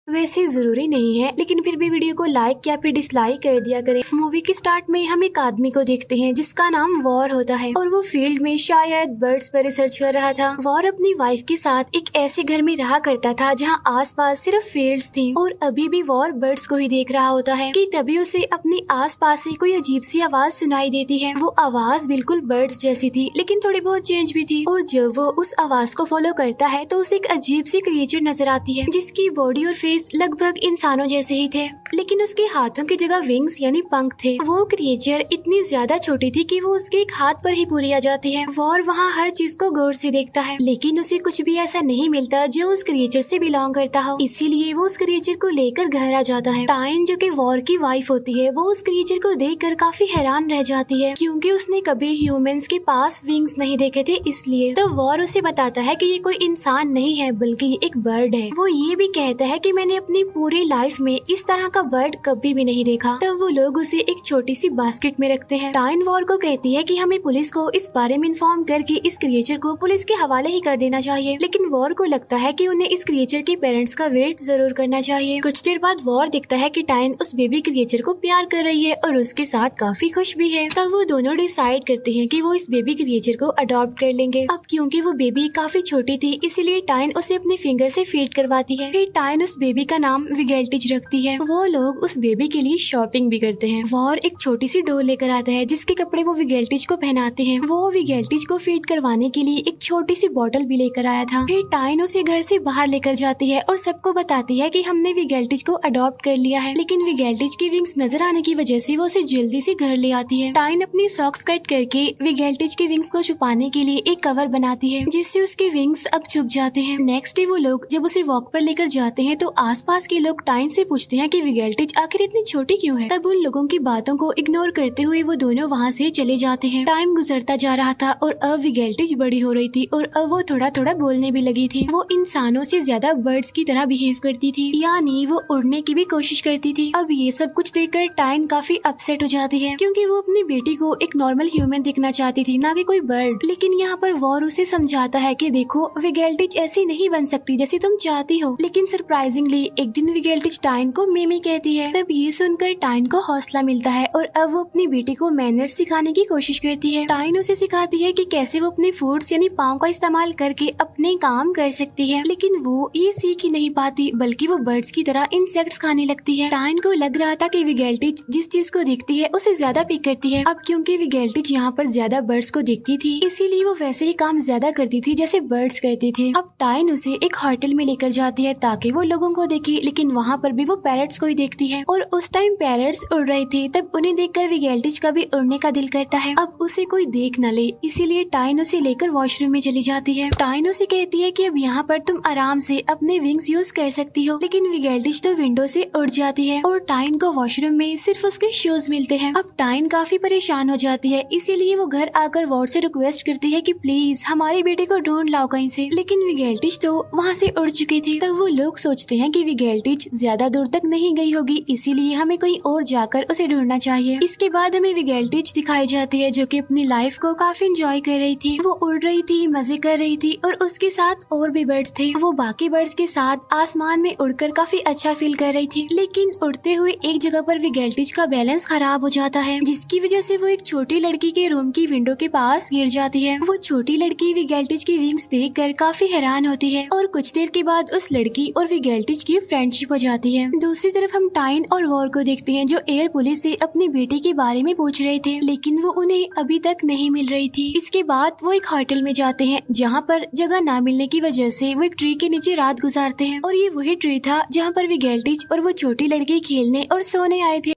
वैसे जरूरी नहीं है, लेकिन फिर भी वीडियो को लाइक या फिर डिसलाइक कर दिया करें। मूवी के स्टार्ट में हम एक आदमी को देखते हैं जिसका नाम वॉर होता है और वो फील्ड में शायद बर्ड्स पर रिसर्च कर रहा था। वॉर अपनी वाइफ के साथ एक ऐसे घर में रहा करता था जहाँ आसपास सिर्फ फील्ड्स थी और अभी भी वॉर बर्ड्स को ही देख रहा होता है कि तभी उसे अपने आसपास से कोई अजीब सी आवाज सुनाई देती है। वो आवाज बिल्कुल बर्ड्स जैसी थी, लेकिन थोड़ी बहुत चेंज भी थी। और जब वो उस आवाज को फॉलो करता है तो उसे एक अजीब सी क्रिएचर नजर आती है जिसकी बॉडी और फेस लगभग इंसानों जैसे ही थे, लेकिन उसके हाथों की जगह विंग्स यानी पंख थे। वो क्रिएचर इतनी ज्यादा छोटी थी कि वो उसके एक हाथ पर ही पूरी आ जाती है। वॉर वहाँ हर चीज को गौर से देखता है, लेकिन उसे कुछ भी ऐसा नहीं मिलता जो उस क्रिएचर से बिलोंग करता हो। इसीलिए वो उस क्रिएचर को लेकर घर आ जाता है। टाइन जो कि वॉर की वाइफ होती है, वो उस क्रिएचर को देखकर काफी हैरान रह जाती है क्योंकि उसने कभी ह्यूमंस के पास विंग्स नहीं देखे थे। इसलिए तो वॉर उसे बताता है कि ये कोई इंसान नहीं है बल्कि एक बर्ड है। वो ये भी कहता है कि मैंने अपनी पूरी लाइफ में इस तरह का बर्ड कभी भी नहीं देखा। तब वो लोग उसे एक छोटी सी बास्केट में रखते हैं। टाइन वॉर को कहती है कि हमें पुलिस को इस बारे में इन्फॉर्म करके इस क्रिएचर को पुलिस के हवाले ही कर देना चाहिए, लेकिन वॉर को लगता है कि उन्हें इस क्रिएचर के पेरेंट्स का वेट जरूर करना चाहिए। कुछ देर बाद वॉर दिखता है कि टाइन उस बेबी क्रिएचर को प्यार कर रही है और उसके साथ काफी खुश भी है। तब वो दोनों डिसाइड करते हैं कि वो इस बेबी क्रिएचर को अडॉप्ट कर लेंगे। अब क्योंकि वो बेबी काफी छोटी थी, इसीलिए टाइन उसे अपने फिंगर से फीड करवाती है। फिर टाइन उस बेबी का नाम विगेल्टिज रखती है। वो लोग उस बेबी के लिए शॉपिंग भी करते हैं। वॉर एक छोटी सी डोल लेकर आता है जिसके कपड़े वो विगेल्टिज को पहनाते हैं। वो विगेल्टिज को फीड करवाने के लिए एक छोटी सी बोतल भी लेकर आया था। फिर टाइन उसे घर से बाहर लेकर जाती है और सबको बताती है कि हमने विगेल्टिज को अडॉप्ट कर लिया है, लेकिन विगेल्टिज की विंग्स नजर आने की वजह से वो उसे जल्दी से घर ले आती है। टाइन अपनी सॉक्स कट करके विगेल्टिज की विंग्स को छुपाने के लिए एक कवर बनाती है जिससे उसके विंग्स अब छुप जाते हैं। नेक्स्ट डे वो लोग जब उसे वॉक पर लेकर जाते हैं तो आसपास के लोग टाइन से पूछते हैं कि विगेल्टिज आखिर इतनी छोटी क्यों है। तब उन लोगों की बातों को इग्नोर करते हुए वो दोनों वहाँ से चले जाते हैं। टाइम गुजरता जा रहा था और अब विगेल्टिज बड़ी हो रही थी और अब वो थोड़ा थोड़ा बोलने भी लगी थी। वो इंसानों से ज्यादा बर्ड्स की तरह बिहेव करती थी, यानी वो उड़ने की भी कोशिश करती थी। अब ये सब कुछ देखकर टाइन काफी अपसेट हो जाती है क्योंकि वो अपनी बेटी को एक नॉर्मल ह्यूमन दिखना चाहती थी, ना कि कोई बर्ड। लेकिन यहाँ पर वॉर उसे समझाता है कि देखो विगेल्टिज ऐसी नहीं बन सकती जैसी तुम चाहती हो। लेकिन सरप्राइजिंगली एक दिन विगेल्टिज टाइन को मिमी कहती है। तब ये सुनकर टाइन को हौसला मिलता है और अब वो अपनी बेटी को मैनर्स सिखाने की कोशिश करती है। टाइन उसे सिखाती है कि कैसे वो अपने फूड्स यानी पाँव का इस्तेमाल करके अपने काम कर सकती है, लेकिन वो ये सीख ही नहीं पाती बल्कि वो बर्ड्स की तरह इंसेक्ट्स खाने लगती है। टाइन को लग रहा था कि विगेल्टिज जिस चीज को देखती है उसे ज्यादा पिक करती है। अब क्योंकि विगेल्टिज यहाँ पर ज्यादा बर्ड्स को देखती थी, इसीलिए वो वैसे ही काम ज्यादा करती थी जैसे बर्ड्स करते थे। अब टाइन उसे एक होटल में लेकर जाती है ताकि वो लोगों को देखे, लेकिन वहाँ पर भी वो पैरट्स को ही देखती है और उस टाइम पैरट्स उड़ रहे थे। तब उन्हें देखकर विगेल्टिज का भी उड़ने का दिल करता है। अब उसे कोई देख न ले, इसीलिए टाइन उसे लेकर वॉशरूम में चली जाती है। टाइन उसे कहती है कि अब यहाँ पर तुम आराम से अपने विंग्स यूज कर सकती हो, लेकिन विगेल्टिज तो विंडो से उड़ जाती है और टाइन को वॉशरूम में सिर्फ उसके शूज मिलते हैं। अब टाइन काफी परेशान हो जाती है, इसीलिए वो घर आकर वॉर से रिक्वेस्ट करती है कि प्लीज हमारी बेटी को ढूंढ लाओ कहीं से, लेकिन विगेल्टिज तो वहाँ से उड़ चुकी थी। तब वो लोग सोचते हैं कि विगेल्टिज ज्यादा दूर तक नहीं गई होगी, इसीलिए हमें कहीं और जाकर उसे ढूंढना चाहिए। इसके बाद हमें विगेल्टिज दिखाई जाती है जो कि अपनी लाइफ को काफी एंजॉय कर रही थी। वो उड़ रही थी, मजे कर रही थी और उसके साथ और भी बर्ड्स थे। वो बाकी बर्ड्स के साथ आसमान में उड़कर काफी अच्छा फील कर रही थी, लेकिन उड़ते हुए एक जगह पर विगेल्टिज का बैलेंस खराब हो जाता है जिसकी वजह से वो एक छोटी लड़की के रूम की विंडो के पास गिर जाती है। वो छोटी लड़की विगेल्टिज की विंग्स देखकर काफी हैरान होती है और कुछ देर के बाद उस लड़की और विगेल्टिज की फ्रेंडशिप हो जाती है। दूसरी तरफ हम टाइन और वॉर को देखते हैं जो एयर पुलिस से अपनी बेटी के बारे में पूछ रहे थे, लेकिन वो उन्हें अभी तक नहीं मिल रही थी। इसके बाद वो एक होटल में जाते हैं जहाँ पर जगह ना मिलने की वजह से वो एक ट्री के नीचे रात गुजारते हैं और ये वही ट्री था जहाँ पर विगेल्टिज और वो छोटी लड़की खेलने और सोने आए थे।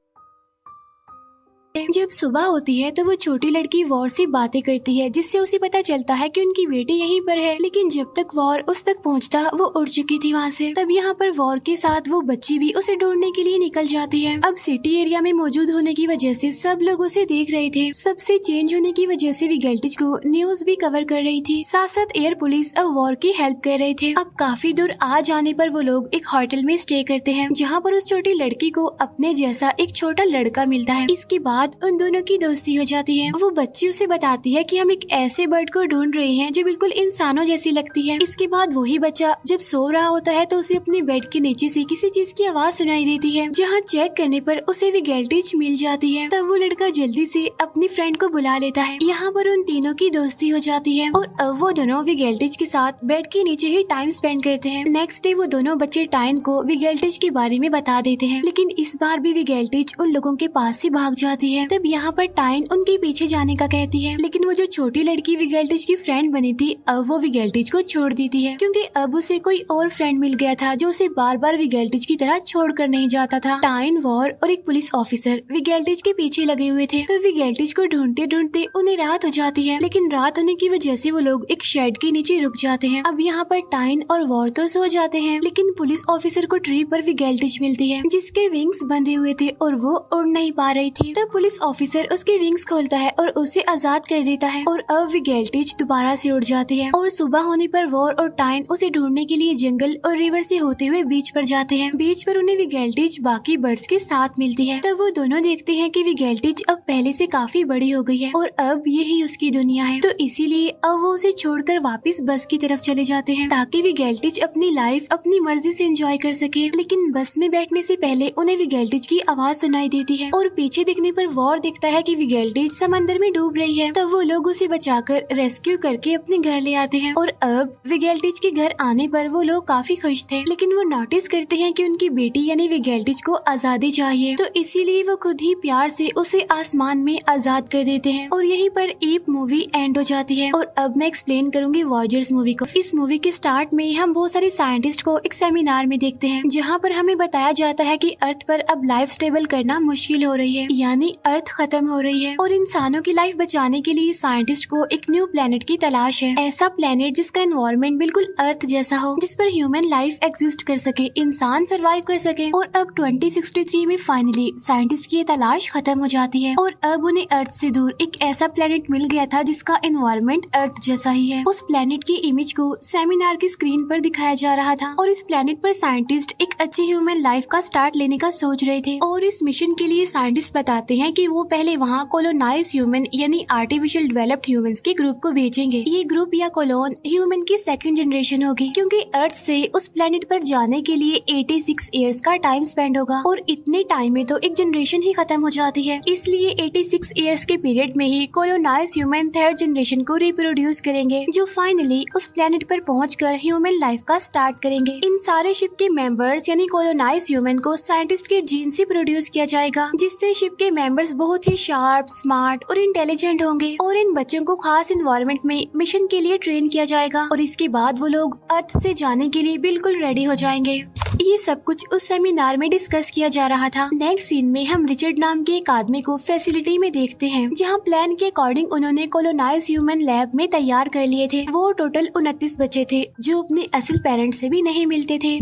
जब सुबह होती है तो वो छोटी लड़की वॉर से बातें करती है जिससे उसे पता चलता है कि उनकी बेटी यहीं पर है, लेकिन जब तक वॉर उस तक पहुंचता वो उड़ चुकी थी वहाँ से। तब यहाँ पर वॉर के साथ वो बच्ची भी उसे ढूंढने के लिए निकल जाती है। अब सिटी एरिया में मौजूद होने की वजह से सब लोग उसे देख रहे थे। सबसे चेंज होने की वजह से विगेल्टिज को न्यूज भी कवर कर रही थी, साथ साथ एयर पुलिस अब वॉर की हेल्प कर रहे थे। अब काफी दूर आ जाने पर वो लोग एक होटल में स्टे करते हैं जहाँ पर उस छोटी लड़की को अपने जैसा एक छोटा लड़का मिलता है। इसके बाद बाद उन दोनों की दोस्ती हो जाती है। वो बच्ची उसे बताती है कि हम एक ऐसे बर्ड को ढूंढ रहे हैं जो बिल्कुल इंसानों जैसी लगती है। इसके बाद वही बच्चा जब सो रहा होता है तो उसे अपने बेड के नीचे से किसी चीज की आवाज सुनाई देती है, जहाँ चेक करने पर उसे विगेल्टिच मिल जाती है। तब वो लड़का जल्दी से अपनी फ्रेंड को बुला लेता है। यहाँ पर उन तीनों की दोस्ती हो जाती है और अब वो दोनों विगेल्टिच के साथ बेड के नीचे ही टाइम स्पेंड करते हैं। नेक्स्ट डे वो दोनों बच्चे टाइन को विगेल्टिच के बारे में बता देते हैं, लेकिन इस बार भी विगेल्टिच उन लोगों के पास से भाग जाती है। तब यहाँ पर टाइन उनके पीछे जाने का कहती है, लेकिन वो जो छोटी लड़की विगेल्टिच की फ्रेंड बनी थी अब वो विगेल्टिच को छोड़ देती है, क्योंकि अब उसे कोई और फ्रेंड मिल गया था जो उसे बार बार विगेल्टिच की तरह छोड़ कर नहीं जाता था। टाइन, वॉर और एक पुलिस ऑफिसर विगेल्टिच के पीछे लगे हुए थे। तो विगेल्टिच को ढूंढते ढूंढते उन्हें रात हो जाती है, लेकिन रात होने की वजह से वो लोग एक शेड के नीचे रुक जाते हैं। अब यहाँ पर टाइन और वॉर तो सो जाते हैं, लेकिन पुलिस ऑफिसर को ट्री पर विगेल्टिच मिलती है जिसके विंग्स बंधे हुए थे और वो उड़ नहीं पा रही थी। तब पुलिस ऑफिसर उसके विंग्स खोलता है और उसे आजाद कर देता है और अब विगेल्टिच दोबारा से उड़ जाती है। और सुबह होने पर वॉर और टाइन उसे ढूंढने के लिए जंगल और रिवर से होते हुए बीच पर जाते हैं। बीच पर उन्हें विगेल्टिच बाकी बर्ड्स के साथ मिलती है। तब वो दोनों देखते हैं कि विगेल्टिच अब पहले से काफी बड़ी हो गई है और अब यही उसकी दुनिया है। तो इसीलिए अब वो उसे छोड़कर वापस बस की तरफ चले जाते हैं ताकि विगेल्टिच अपनी लाइफ अपनी मर्जी से एंजॉय कर सके। लेकिन बस में बैठने से पहले उन्हें विगेल्टिच की आवाज सुनाई देती है और पीछे देखने पर वॉर दिखता है कि विगेल्टिच समंदर में डूब रही है। तब वो लोग उसे बचाकर रेस्क्यू करके अपने घर ले आते हैं और अब विगेल्टिच के घर आने पर वो लोग काफी खुश थे, लेकिन वो नोटिस करते हैं कि उनकी बेटी यानी विगेल्टिच को आजादी चाहिए। तो इसीलिए वो खुद ही प्यार से उसे आसमान में आजाद कर देते हैं और यहीं पर एप मूवी एंड हो जाती है। और अब मैं एक्सप्लेन करूंगी वॉयजर्स मूवी को। इस मूवी के स्टार्ट में हम बहुत सारे साइंटिस्ट को एक सेमिनार में देखते हैं, जहाँ पर हमें बताया जाता है कि अर्थ पर अब लाइफ स्टेबल करना मुश्किल हो रही है, यानी अर्थ खत्म हो रही है और इंसानों की लाइफ बचाने के लिए साइंटिस्ट को एक न्यू प्लेनेट की तलाश है। ऐसा प्लेनेट जिसका एनवायरनमेंट बिल्कुल अर्थ जैसा हो, जिस पर ह्यूमन लाइफ एग्जिस्ट कर सके, इंसान सरवाइव कर सके। और अब 2063 में फाइनली साइंटिस्ट की ये तलाश खत्म हो जाती है और अब उन्हें अर्थ से दूर एक ऐसा प्लेनेट मिल गया था जिसका एनवायरनमेंट अर्थ जैसा ही है। उस प्लेनेट की इमेज को सेमिनार की स्क्रीन पर दिखाया जा रहा था और इस प्लेनेट पर साइंटिस्ट एक अच्छी ह्यूमन लाइफ का स्टार्ट लेने का सोच रहे थे। और इस मिशन के लिए साइंटिस्ट बताते हैं कि वो पहले वहाँ कोलोनाइज ह्यूमन यानी आर्टिफिशियल डेवलप्ड ह्यूमंस के ग्रुप को भेजेंगे। ये ग्रुप या कोलोन ह्यूमन की सेकंड जनरेशन होगी, क्योंकि अर्थ से उस प्लेनेट पर जाने के लिए 86 इयर्स का टाइम स्पेंड होगा और इतने टाइम में तो एक जनरेशन ही खत्म हो जाती है। इसलिए 86 इयर्स के पीरियड में ही कोलोनाइज ह्यूमन थर्ड जनरेशन को रिप्रोड्यूस करेंगे, जो फाइनली उस प्लेनेट पर पहुंचकर ह्यूमन लाइफ का स्टार्ट करेंगे। इन सारे शिप के मेंबर्स यानी कोलोनाइज ह्यूमन को साइंटिस्ट के जीन से प्रोड्यूस किया जाएगा, जिससे शिप के मेंबर्स बहुत ही शार्प, स्मार्ट और इंटेलिजेंट होंगे। और इन बच्चों को खास एनवायरनमेंट में मिशन के लिए ट्रेन किया जाएगा और इसके बाद वो लोग अर्थ से जाने के लिए बिल्कुल रेडी हो जाएंगे। ये सब कुछ उस सेमिनार में डिस्कस किया जा रहा था। नेक्स्ट सीन में हम रिचर्ड नाम के एक आदमी को फैसिलिटी में देखते हैं, जहाँ प्लान के अकॉर्डिंग उन्होंने कोलोनाइज ह्यूमन लैब में तैयार कर लिए थे। वो टोटल 29 बच्चे थे जो अपने असल पेरेंट्स से भी नहीं मिलते थे।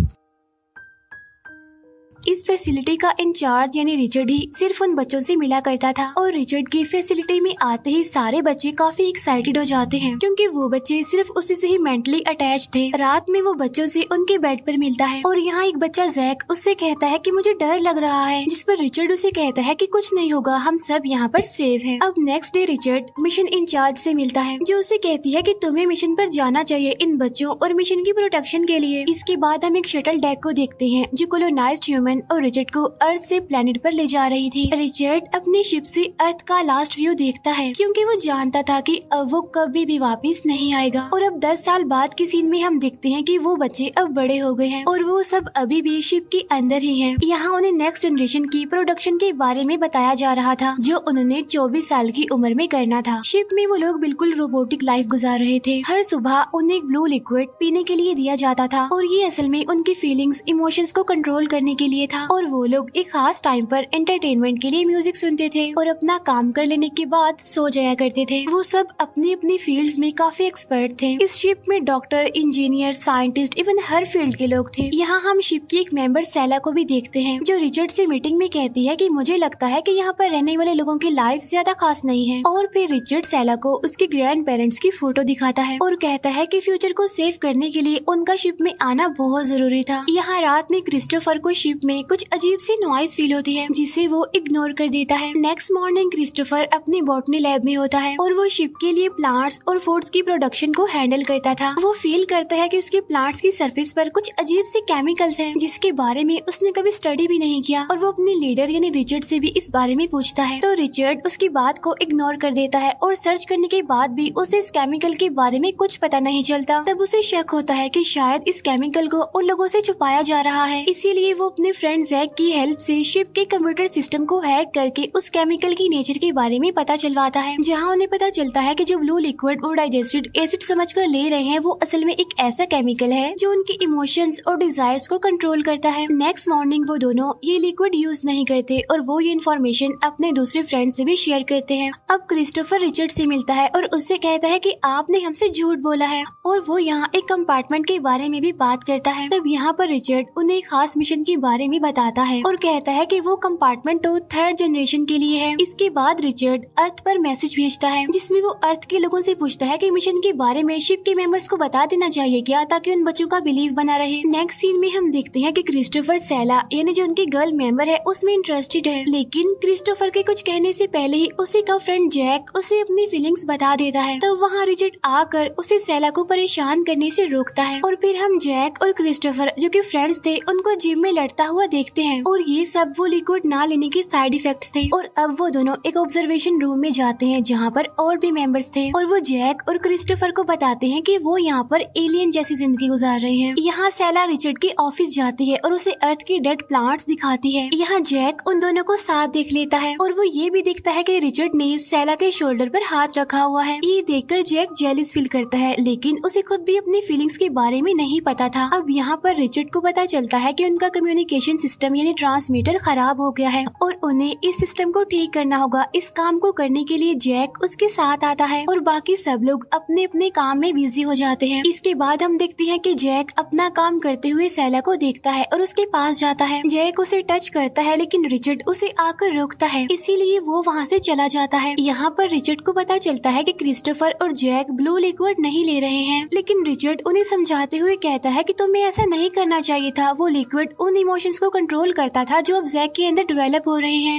इस फैसिलिटी का इंचार्ज यानी रिचर्ड ही सिर्फ उन बच्चों से मिला करता था और रिचर्ड की फैसिलिटी में आते ही सारे बच्चे काफी एक्साइटेड हो जाते हैं, क्योंकि वो बच्चे सिर्फ उसी से ही मेंटली अटैच थे। रात में वो बच्चों से उनके बेड पर मिलता है और यहाँ एक बच्चा जैक उससे कहता है कि मुझे डर लग रहा है, जिस पर रिचर्ड उसे कहता है कि कुछ नहीं होगा, हम सब यहाँ पर सेफ हैं। अब next day Richard mission incharge से मिलता है, जो उसे कहती है कि तुम्हें मिशन पर जाना चाहिए इन बच्चों और मिशन की प्रोटेक्शन के लिए। इसके बाद हम एक शटल डेक को देखते हैं जो कोलोनाइज्ड ह्यूमन और रिचर्ड को अर्थ से प्लेनेट पर ले जा रही थी। रिचर्ड अपनी शिप से अर्थ का लास्ट व्यू देखता है, क्योंकि वो जानता था कि अब वो कभी भी वापस नहीं आएगा। और अब 10 साल बाद के सीन में हम देखते हैं कि वो बच्चे अब बड़े हो गए हैं और वो सब अभी भी शिप के अंदर ही हैं। यहाँ उन्हें नेक्स्ट जनरेशन की प्रोडक्शन के बारे में बताया जा रहा था, जो उन्होंने 24 साल की उम्र में करना था। शिप में वो लोग बिल्कुल रोबोटिक लाइफ गुजार रहे थे। हर सुबह उन्हें एक ब्लू लिक्विड पीने के लिए दिया जाता था और ये असल में उनकी फीलिंग्स, इमोशंस को कंट्रोल करने के लिए था। और वो लोग एक खास टाइम पर एंटरटेनमेंट के लिए म्यूजिक सुनते थे और अपना काम कर लेने के बाद सो जाया करते थे। वो सब अपनी अपनी फील्ड्स में काफी एक्सपर्ट थे। इस शिप में डॉक्टर, इंजीनियर, साइंटिस्ट, इवन हर फील्ड के लोग थे। यहाँ हम शिप की एक मेंबर सेला को भी देखते हैं, जो रिचर्ड से मीटिंग में कहती है कि मुझे लगता है कि यहाँ पर रहने वाले लोगों की लाइफ ज्यादा खास नहीं है। और फिर रिचर्ड सेला को उसके ग्रैंड पेरेंट्स की फोटो दिखाता है और कहता है कि फ्यूचर को सेव करने के लिए उनका शिप में आना बहुत जरूरी था। यहाँ रात में क्रिस्टोफर को शिप में कुछ अजीब सी नॉइज फील होती है जिसे वो इग्नोर कर देता है। नेक्स्ट मॉर्निंग क्रिस्टोफर अपनी बॉटनी लैब में होता है और वो शिप के लिए प्लांट्स और फूड्स की प्रोडक्शन को हैंडल करता था। वो फील करता है कि उसके प्लांट्स की सरफेस पर कुछ अजीब से केमिकल्स हैं जिसके बारे में उसने कभी स्टडी भी नहीं किया और वो अपने लीडर यानी रिचर्ड से भी इस बारे में पूछता है। तो रिचर्ड उसकी बात को इग्नोर कर देता है और सर्च करने के बाद भी उसे इस केमिकल के बारे में कुछ पता नहीं चलता। तब उसे शक होता है कि शायद इस केमिकल को उन लोगों से छुपाया जा रहा है। इसीलिए वो अपने फ्रेंड जैक की हेल्प से शिप के कंप्यूटर सिस्टम को हैक करके उस केमिकल की नेचर के बारे में पता चलवाता है, जहाँ उन्हें पता चलता है कि जो ब्लू लिक्विड वो डाइजेस्टेड एसिड समझकर ले रहे हैं वो असल में एक ऐसा केमिकल है जो उनके इमोशंस और डिजायर्स को कंट्रोल करता है। नेक्स्ट मॉर्निंग वो दोनों ये लिक्विड यूज नहीं करते और वो ये इन्फॉर्मेशन अपने दूसरे फ्रेंड से भी शेयर करते हैं। अब क्रिस्टोफर रिचर्ड से मिलता है और उससे कहता है कि आपने हमसे झूठ बोला है और वो यहाँ एक कंपार्टमेंट के बारे में भी बात करता है। तब यहाँ पर रिचर्ड उन्हें एक खास मिशन के बारे में बताता है और कहता है कि वो कंपार्टमेंट तो 3rd जनरेशन के लिए है। इसके बाद रिचर्ड अर्थ पर मैसेज भेजता है जिसमें वो अर्थ के लोगों से पूछता है कि मिशन के बारे में शिप के मेंबर्स को बता देना चाहिए क्या, ताकि उन बच्चों का बिलीव बना रहे। नेक्स्ट सीन में हम देखते हैं कि क्रिस्टोफर सेला यानी जो उनकी गर्ल मेंबर है उसमें इंटरेस्टेड है, लेकिन क्रिस्टोफर के कुछ कहने से पहले ही उसी का फ्रेंड जैक उसे अपनी फीलिंग्स बता देता है। तो वहाँ रिचर्ड आकर उसे सेला को परेशान करने से रोकता है और फिर हम जैक और क्रिस्टोफर जो कि फ्रेंड्स थे उनको जिम में लड़ता हुआ देखते हैं और ये सब वो लिक्विड ना लेने के साइड इफेक्ट्स थे। और अब वो दोनों एक ऑब्जर्वेशन रूम में जाते हैं जहाँ पर और भी मेंबर्स थे और वो जैक और क्रिस्टोफर को बताते हैं कि वो यहाँ पर एलियन जैसी जिंदगी गुजार रहे हैं। यहाँ सेला रिचर्ड के ऑफिस जाती है और उसे अर्थ के डेड प्लांट्स दिखाती है। यहाँ जैक उन दोनों को साथ देख लेता है और वो ये भी देखता है कि रिचर्ड ने सेला के शोल्डर पर हाथ रखा हुआ है। ये देखकर जैक जेलिस फील करता है, लेकिन उसे खुद भी अपनी फीलिंग्स के बारे में नहीं पता था। अब यहाँ पर रिचर्ड को पता चलता है कि उनका कम्युनिकेशन सिस्टम यानी ट्रांसमीटर खराब हो गया है और उन्हें इस सिस्टम को ठीक करना होगा। इस काम को करने के लिए जैक उसके साथ आता है और बाकी सब लोग अपने अपने काम में बिजी हो जाते हैं। इसके बाद हम देखते हैं कि जैक अपना काम करते हुए सेला को देखता है और उसके पास जाता है। जैक उसे टच करता है लेकिन रिचर्ड उसे आकर रोकता है, इसीलिए वो वहाँ से चला जाता है। यहाँ पर रिचर्ड को पता चलता है कि क्रिस्टोफर और जैक ब्लू लिक्विड नहीं ले रहे हैं, लेकिन रिचर्ड उन्हें समझाते हुए कहता है कि तुम्हें ऐसा नहीं करना चाहिए था। वो लिक्विड उन इमोशंस को कंट्रोल करता था जो अब जैक के अंदर डेवलप हो रहे हैं।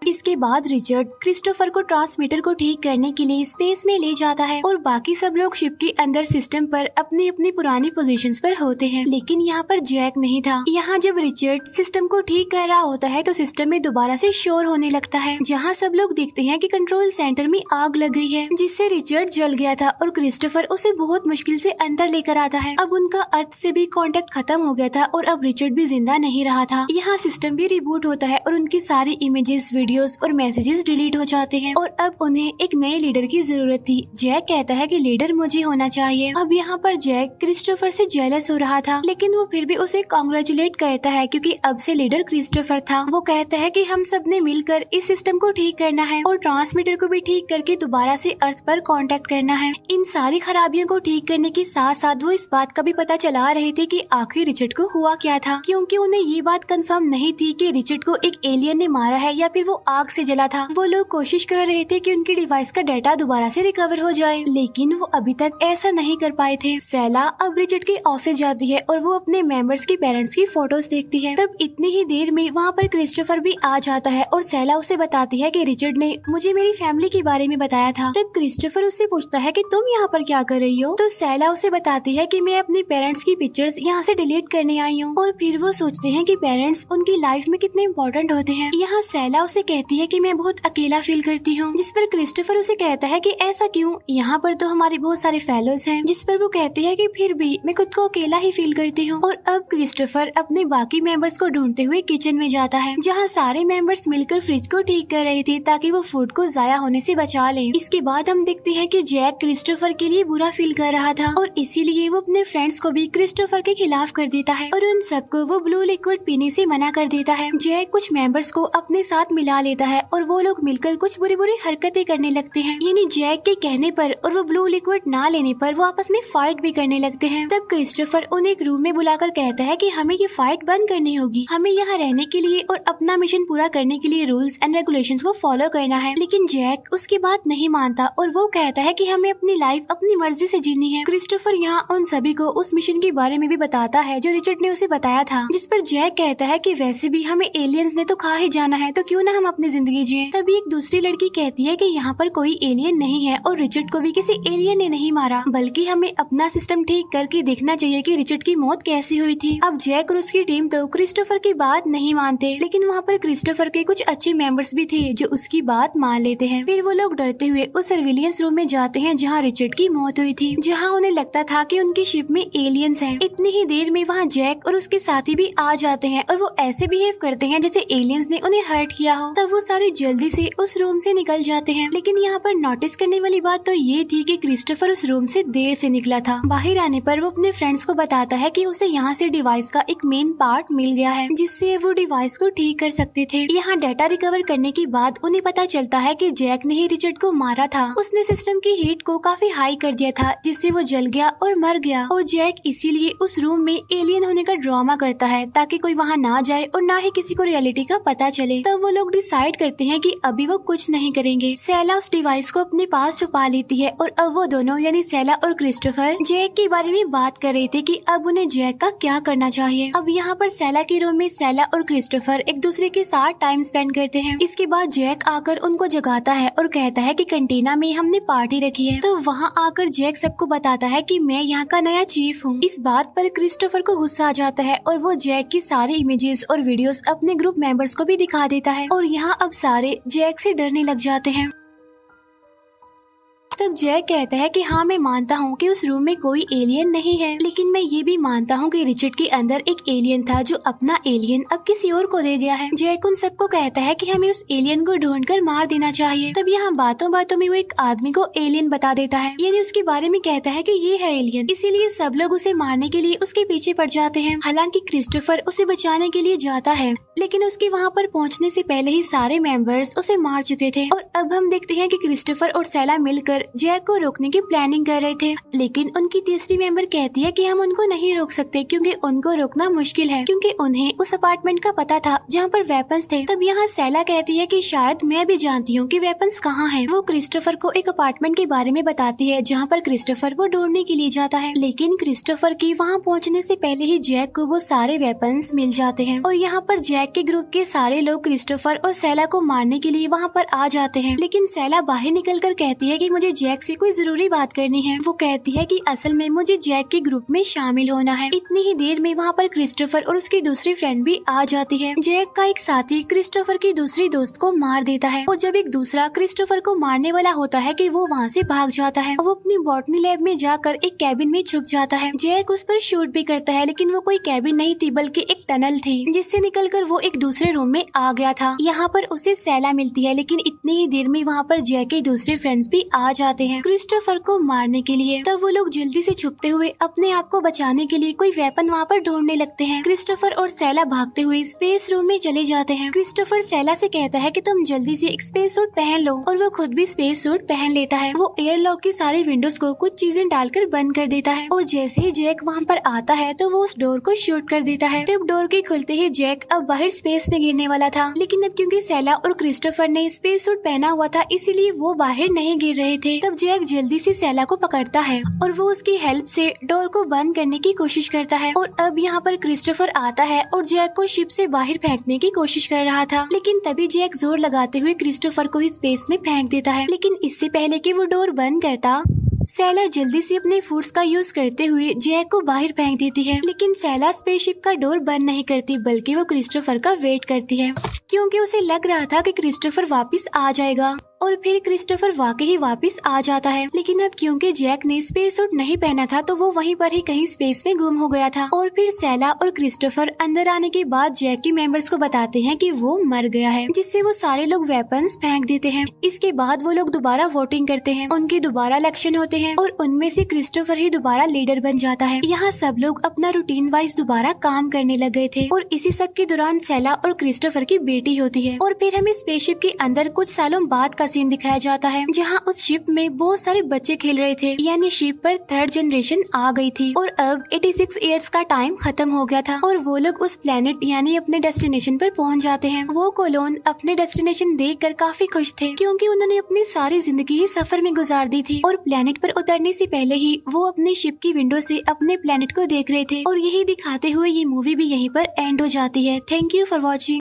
इसके बाद रिचर्ड क्रिस्टोफर को ट्रांसमीटर को ठीक करने के लिए स्पेस में ले जाता है और बाकी सब लोग शिप के अंदर सिस्टम पर अपनी अपनी पुरानी पोजीशंस पर होते हैं, लेकिन यहाँ पर जैक नहीं था। यहाँ जब रिचर्ड सिस्टम को ठीक कर रहा होता है तो सिस्टम में दोबारा से शोर होने लगता है, जहाँ सब लोग देखते हैं कि कंट्रोल सेंटर में आग लग गई है जिससे रिचर्ड जल गया था और क्रिस्टोफर उसे बहुत मुश्किल से अंदर लेकर आता है। अब उनका अर्थ से भी कॉन्टेक्ट खत्म हो गया था और अब रिचर्ड भी जिंदा नहीं रहा था। यहाँ सिस्टम भी रिबूट होता है और उनकी सारी इमेजेस, वीडियोस और मैसेजेस डिलीट हो जाते हैं और अब उन्हें एक नए लीडर की जरूरत थी। जैक कहता है कि लीडर मुझे होना चाहिए। अब यहाँ पर जैक क्रिस्टोफर से जेलस हो रहा था, लेकिन वो फिर भी उसे कांग्रेचुलेट करता है क्योंकि अब से लीडर क्रिस्टोफर था। वो कहता है कि हम सब ने मिलकर इस सिस्टम को ठीक करना है और ट्रांसमीटर को भी ठीक करके दोबारा से अर्थ पर कांटेक्ट करना है। इन सारी खराबियों को ठीक करने के साथ साथ वो इस बात का भी पता चला रहे थे कि आखिर रिचर्ड को हुआ क्या था, क्योंकि उन्हें ये बात कंफर्म नहीं थी कि रिचर्ड को एक एलियन ने मारा है या फिर वो आग से जला था। वो लोग कोशिश कर रहे थे कि उनकी डिवाइस का डाटा दोबारा से रिकवर हो जाए, लेकिन वो अभी तक ऐसा नहीं कर पाए थे। सेला अब रिचर्ड के ऑफिस जाती है और वो अपने मेंबर्स के पेरेंट्स की फोटोज देखती है। तब इतनी ही देर में वहाँ पर क्रिस्टोफर भी आ जाता है और सेला उसे बताती है कि रिचर्ड ने मुझे मेरी फैमिली के बारे में बताया था। तब क्रिस्टोफर उससे पूछता है कि तुम यहाँ पर क्या कर रही हो? तो सेला उसे बताती है कि मैं अपने पेरेंट्स की पिक्चर्स यहाँ से डिलीट करने आई हूँ। और फिर वो सोचते हैं कि पेरेंट्स उनकी लाइफ में कितने इम्पोर्टेंट होते हैं। यहाँ सेला उसे कहती है कि मैं बहुत अकेला फील करती हूँ, जिस पर क्रिस्टोफर उसे कहता है कि ऐसा क्यों, यहाँ पर तो हमारे बहुत सारे फेलोज हैं। जिस पर वो कहते हैं कि फिर भी मैं खुद को अकेला ही फील करती हूँ। और अब क्रिस्टोफर अपने बाकी मेंबर्स को ढूंढते हुए किचन में जाता है, जहाँ सारे मेंबर्स मिलकर फ्रिज को ठीक कर रहे थे ताकि वो फूड को जाया होने से बचा लें। इसके बाद हम देखते हैं कि जैक क्रिस्टोफर के लिए बुरा फील कर रहा था और इसीलिए वो अपने फ्रेंड्स को भी क्रिस्टोफर के खिलाफ कर देता है और उन सबको वो ब्लू लिक्विड पीने से मना कर देता है। जैक कुछ मेंबर्स को अपने साथ मिला लेता है और वो लोग मिलकर कुछ बुरी बुरी हरकतें करने लगते हैं। यानी जैक के कहने पर और वो ब्लू लिक्विड ना लेने पर वो आपस में फाइट भी करने लगते हैं। तब क्रिस्टोफर उन्हें एक रूम में बुलाकर कहता है कि हमें ये फाइट बंद करनी होगी, हमें यहाँ रहने के लिए और अपना मिशन पूरा करने के लिए रूल्स एंड रेगुलेशंस को फॉलो करना है। लेकिन जैक उसकी बात नहीं मानता और वो कहता है कि हमें अपनी लाइफ अपनी मर्जी से जीनी है। क्रिस्टोफर यहाँ उन सभी को उस मिशन के बारे में भी बताता है जो रिचर्ड ने उसे बताया था, जिस पर जैक कहता है कि वैसे भी हमें एलियंस ने तो खा ही जाना है, तो क्यों ना हम अपनी जिंदगी जिए। तभी एक दूसरी लड़की कहती है कि यहाँ पर कोई एलियन नहीं है और रिचर्ड को भी किसी एलियन ने नहीं मारा, बल्कि हमें अपना सिस्टम ठीक करके देखना चाहिए कि रिचर्ड की मौत कैसी हुई थी। अब जैक और उसकी टीम तो क्रिस्टोफर की बात नहीं मानते, लेकिन वहाँ पर क्रिस्टोफर के कुछ अच्छे मेंबर्स भी थे जो उसकी बात मान लेते हैं। फिर वो लोग डरते हुए उस सर्विलियंस रूम में जाते हैं जहाँ रिचर्ड की मौत हुई थी, जहाँ उन्हें लगता था कि उनकी शिप में एलियंस हैं। इतनी ही देर में वहाँ जैक और उसके साथी भी आ जाते हैं और वो ऐसे बिहेव करते हैं जैसे एलियंस ने उन्हें हर्ट किया हो। तब वो सारे जल्दी से उस रूम से निकल जाते हैं। लेकिन यहाँ पर नोटिस करने वाली बात तो ये थी कि क्रिस्टोफर उस रूम से देर से निकला था। बाहर आने पर वो अपने फ्रेंड्स को बताता है कि उसे यहाँ से डिवाइस का एक मेन पार्ट मिल गया है, जिससे वो डिवाइस को ठीक कर सकते थे। यहाँ डाटा रिकवर करने के बाद उन्हें पता चलता है कि जैक ने ही रिचर्ड को मारा था। उसने सिस्टम की हीट को काफी हाई कर दिया था, जिससे वो जल गया और मर गया। और जैक इसीलिए उस रूम में एलियन होने का ड्रामा करता है ताकि कोई वहाँ ना जाए और ना ही किसी को रियलिटी का पता चले। तब वो लोग डिसाइड करते हैं कि अभी वो कुछ नहीं करेंगे। सेला उस डिवाइस को अपने पास छुपा लेती है और अब वो दोनों यानी सेला और क्रिस्टोफर जैक के बारे में बात कर रहे थे कि अब उन्हें जैक का क्या करना चाहिए। अब यहाँ पर सेला के रूम में सेला और क्रिस्टोफर एक दूसरे के साथ टाइम स्पेंड करते हैं। इसके बाद जैक आकर उनको जगाता है और कहता है कि कैंटीना में हमने पार्टी रखी है। तो वहाँ आकर जैक सबको बताता है कि मैं यहाँ का नया चीफ हूँ। इस बात पर क्रिस्टोफर को गुस्सा आ जाता है और वो जैक की सारी इमेजेस और वीडियोस अपने ग्रुप मेंबर्स को भी दिखा देता है और यहाँ अब सारे जैक से डरने लग जाते हैं। तब जैक कहता है कि हाँ मैं मानता हूँ कि उस रूम में कोई एलियन नहीं है, लेकिन मैं ये भी मानता हूँ कि रिचर्ड के अंदर एक एलियन था जो अपना एलियन अब किसी और को दे गया है। जैक उन सबको कहता है कि हमें उस एलियन को ढूंढकर मार देना चाहिए। तब यहाँ बातों बातों में वो एक आदमी को एलियन बता देता है, यानी उसके बारे में कहता है कि ये है एलियन। इसीलिए सब लोग उसे मारने के लिए उसके पीछे पड़ जाते हैं। हालांकि क्रिस्टोफर उसे बचाने के लिए जाता है, लेकिन उसके वहाँ पर पहुँचने से पहले ही सारे मेंबर्स उसे मार चुके थे। और अब हम देखते हैं कि क्रिस्टोफर और सेला मिलकर जैक को रोकने की प्लानिंग कर रहे थे, लेकिन उनकी तीसरी मेंबर कहती है कि हम उनको नहीं रोक सकते क्योंकि उनको रोकना मुश्किल है, क्योंकि उन्हें उस अपार्टमेंट का पता था जहाँ पर वेपन्स थे। तब यहाँ सेला कहती है कि शायद मैं भी जानती हूँ कि वेपन्स कहाँ हैं। वो क्रिस्टोफर को एक अपार्टमेंट के बारे में बताती है जहाँ पर क्रिस्टोफर वो ढूंढने के लिए जाता है, लेकिन क्रिस्टोफर की वहाँ पहुँचने से पहले ही जैक को वो सारे वेपन्स मिल जाते हैं। और यहाँ पर जैक के ग्रुप के सारे लोग क्रिस्टोफर और सेला को मारने के लिए वहाँ पर आ जाते हैं, लेकिन सेला बाहर निकल कर कहती है कि मुझे जैक से कोई जरूरी बात करनी है। वो कहती है कि असल में मुझे जैक के ग्रुप में शामिल होना है। इतनी ही देर में वहाँ पर क्रिस्टोफर और उसकी दूसरी फ्रेंड भी आ जाती है। जैक का एक साथी क्रिस्टोफर की दूसरी दोस्त को मार देता है और जब एक दूसरा क्रिस्टोफर को मारने वाला होता है कि वो वहाँ से भाग जाता है। वो अपनी बॉटनी लैब में जाकर एक कैबिन में छुप जाता है। जैक उस पर शूट भी करता है, लेकिन वो कोई कैबिन नहीं थी बल्कि एक टनल थी जिससे निकलकर वो एक दूसरे रूम में आ गया था। यहाँ पर उसे सेला मिलती है, लेकिन इतनी ही देर में वहाँ पर जैक के दूसरे फ्रेंड्स भी आ जाते हैं क्रिस्टोफर को मारने के लिए। तब वो लोग जल्दी से छुपते हुए अपने आप को बचाने के लिए कोई वेपन वहाँ पर ढूंढने लगते हैं। क्रिस्टोफर और सेला भागते हुए स्पेस रूम में चले जाते हैं। क्रिस्टोफर सेला से कहता है कि तुम जल्दी से एक स्पेस सूट पहन लो और वो खुद भी स्पेस सूट पहन लेता है। वो एयरलॉक की सारी विंडोज को कुछ चीजें डालकर बंद कर देता है और जैसे ही जैक वहाँ पर आता है तो वो उस डोर को शूट कर देता है। तब डोर के खुलते ही जैक अब बाहर स्पेस में गिरने वाला था, लेकिन अब क्योंकि सेला और क्रिस्टोफर ने स्पेस सूट पहना हुआ था इसीलिए वो बाहर नहीं गिर रहे थे। तब जैक जल्दी से सेला को पकड़ता है और वो उसकी हेल्प से डोर को बंद करने की कोशिश करता है। और अब यहाँ पर क्रिस्टोफर आता है और जैक को शिप से बाहर फेंकने की कोशिश कर रहा था, लेकिन तभी जैक जोर लगाते हुए क्रिस्टोफर को ही स्पेस में फेंक देता है। लेकिन इससे पहले कि वो डोर बंद करता, सेला जल्दी से अपने फूड्स का यूज करते हुए जैक को बाहर फेंक देती है। लेकिन सेला स्पेसशिप का डोर बंद नहीं करती बल्कि वो क्रिस्टोफर का वेट करती है, क्योंकि उसे लग रहा था कि क्रिस्टोफर वापस आ जाएगा और फिर क्रिस्टोफर वाकई ही वापस आ जाता है। लेकिन अब क्योंकि जैक ने स्पेस सूट नहीं पहना था तो वो वहीं पर ही कहीं स्पेस में गुम हो गया था। और फिर सेला और क्रिस्टोफर अंदर आने के बाद जैक के मेंबर्स को बताते हैं कि वो मर गया है, जिससे वो सारे लोग वेपन्स फेंक देते हैं। इसके बाद वो लोग दोबारा वोटिंग करते हैं, उनकी दोबारा इलेक्शन होते हैं और उनमें से क्रिस्टोफर ही दोबारा लीडर बन जाता है। यहाँ सब लोग अपना रूटीन वाइज दोबारा काम करने लग गए थे और इसी सब के दौरान सेला और क्रिस्टोफर की बेटी होती है। और फिर हमें स्पेसशिप के अंदर कुछ सालों बाद का सीन दिखाया जाता है, जहाँ उस शिप में बहुत सारे बच्चे खेल रहे थे, यानी शिप पर 3rd जनरेशन आ गई थी और अब 86 इयर्स का टाइम खत्म हो गया था और वो लोग उस प्लेनेट यानी अपने डेस्टिनेशन पर पहुंच जाते हैं। वो कोलोन अपने डेस्टिनेशन देखकर काफी खुश थे, क्योंकि उन्होंने अपनी सारी जिंदगी ही सफर में गुजार दी थी और प्लेनेट पर उतरने से पहले ही वो अपने शिप की विंडो से अपने प्लेनेट को देख रहे थे। और यही दिखाते हुए ये मूवी भी यहीं पर एंड हो जाती है। Thank you for watching.